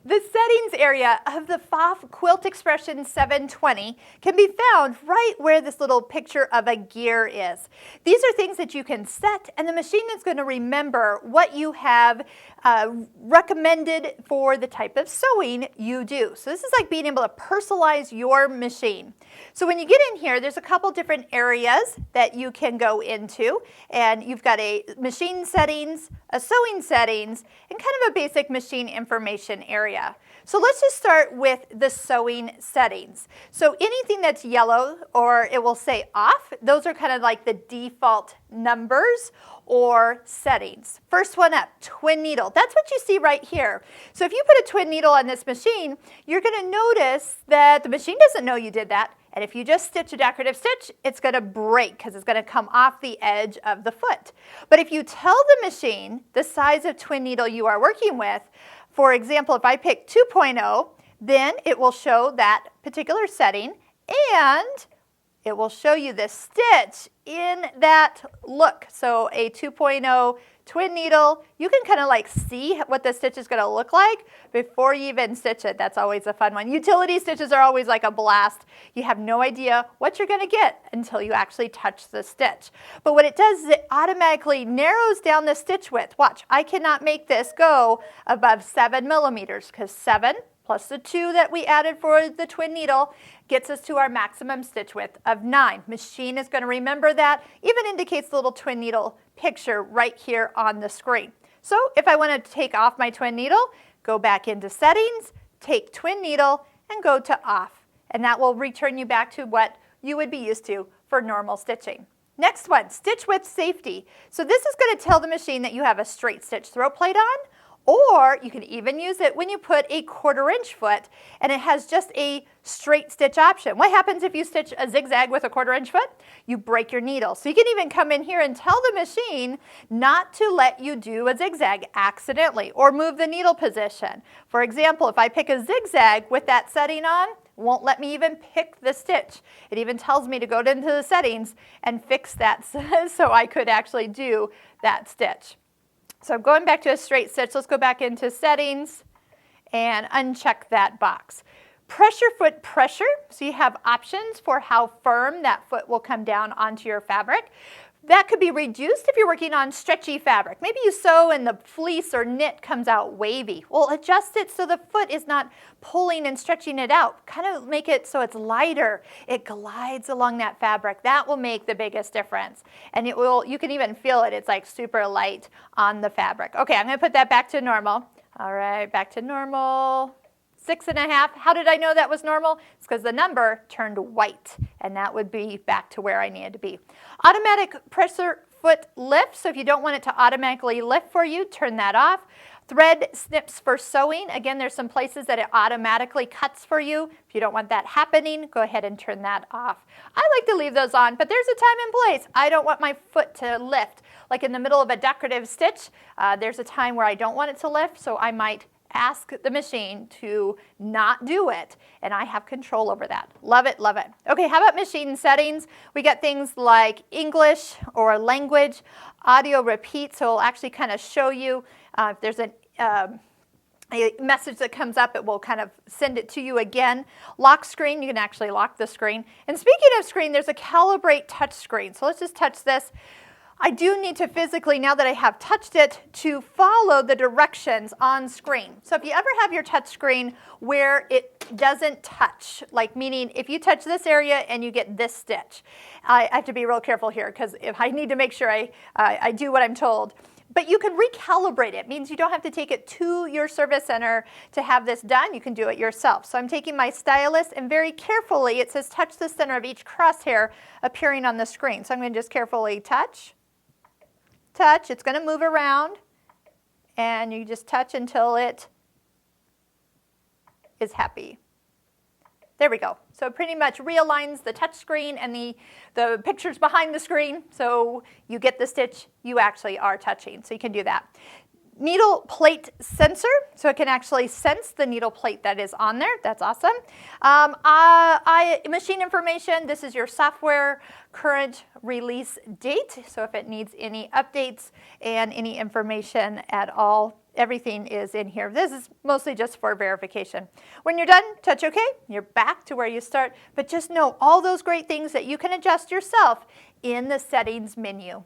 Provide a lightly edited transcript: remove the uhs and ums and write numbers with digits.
The settings area of the Pfaff Quilt Expression 720 can be found right where this little picture of a gear is. These are things that you can set, and the machine is going to remember what you have recommended for the type of sewing you do. So this is like being able to personalize your machine. So when you get in here, there's a couple different areas that you can go into, and you've got a machine settings, a sewing settings, and kind of a basic machine information area. So let's just start with the sewing settings. So anything that's yellow, or it will say off, those are kind of like the default numbers or settings. First one up, twin needle. That's what you see right here. So if you put a twin needle on this machine, you're going to notice that the machine doesn't know you did that. And if you just stitch a decorative stitch, it's going to break because it's going to come off the edge of the foot. But if you tell the machine the size of twin needle you are working with, for example, if I pick 2.0, then it will show that particular setting, and it will show you the stitch in that look. So a 2.0 twin needle, you can kind of like see what the stitch is going to look like before you even stitch it. That's always a fun one. Utility stitches are always like a blast. You have no idea what you're going to get until you actually touch the stitch. But what it does is it automatically narrows down the stitch width. Watch, I cannot make this go above 7 millimeters because 7 plus the 2 that we added for the twin needle gets us to our maximum stitch width of 9. Machine is going to remember that, even indicates the little twin needle picture right here on the screen. So if I want to take off my twin needle, go back into settings, take twin needle, and go to off. And that will return you back to what you would be used to for normal stitching. Next one, stitch width safety. So this is going to tell the machine that you have a straight stitch throat plate on, or you can even use it when you put a 1/4 inch foot and it has just a straight stitch option. What happens if you stitch a zigzag with a 1/4 inch foot? You break your needle. So you can even come in here and tell the machine not to let you do a zigzag accidentally or move the needle position. For example, if I pick a zigzag with that setting on, won't let me even pick the stitch. It even tells me to go into the settings and fix that so I could actually do that stitch. So I'm going back to a straight stitch. Let's go back into settings and uncheck that box. Pressure foot pressure. So you have options for how firm that foot will come down onto your fabric. That could be reduced if you're working on stretchy fabric. Maybe you sew and the fleece or knit comes out wavy. Well, adjust it so the foot is not pulling and stretching it out. Kind of make it so it's lighter. It glides along that fabric. That will make the biggest difference. And it will, you can even feel it. It's like super light on the fabric. Okay, I'm going to put that back to normal. All right, back to normal. 6.5. How did I know that was normal? It's because the number turned white, and that would be back to where I needed to be. Automatic pressure foot lift. So if you don't want it to automatically lift for you, turn that off. Thread snips for sewing. Again, there's some places that it automatically cuts for you. If you don't want that happening, go ahead and turn that off. I like to leave those on, but there's a time and place. I don't want my foot to lift. Like in the middle of a decorative stitch, there's a time where I don't want it to lift, so I might ask the machine to not do it, and I have control over that. Love it, love it. Okay, how about machine settings? We got things like English or language, audio repeat, so it'll actually kind of show you if there's a message that comes up, it will kind of send it to you again. Lock screen, you can actually lock the screen. And speaking of screen, there's a calibrate touch screen. So let's just touch this. I do need to physically, now that I have touched it, to follow the directions on screen. So if you ever have your touch screen where it doesn't touch, like meaning if you touch this area and you get this stitch, I have to be real careful here because if I need to make sure I do what I'm told. But you can recalibrate it. It means you don't have to take it to your service center to have this done. You can do it yourself. So I'm taking my stylus and very carefully, it says touch the center of each crosshair appearing on the screen. So I'm going to just carefully touch. Touch, it's going to move around, and you just touch until it is happy. There we go. So it pretty much realigns the touch screen and the pictures behind the screen, so you get the stitch you actually are touching. So you can do that. Needle plate sensor, so it can actually sense the needle plate that is on there. That's awesome. Machine information, this is your software current release date. So if it needs any updates and any information at all, everything is in here. This is mostly just for verification. When you're done, touch OK. You're back to where you start. But just know all those great things that you can adjust yourself in the settings menu.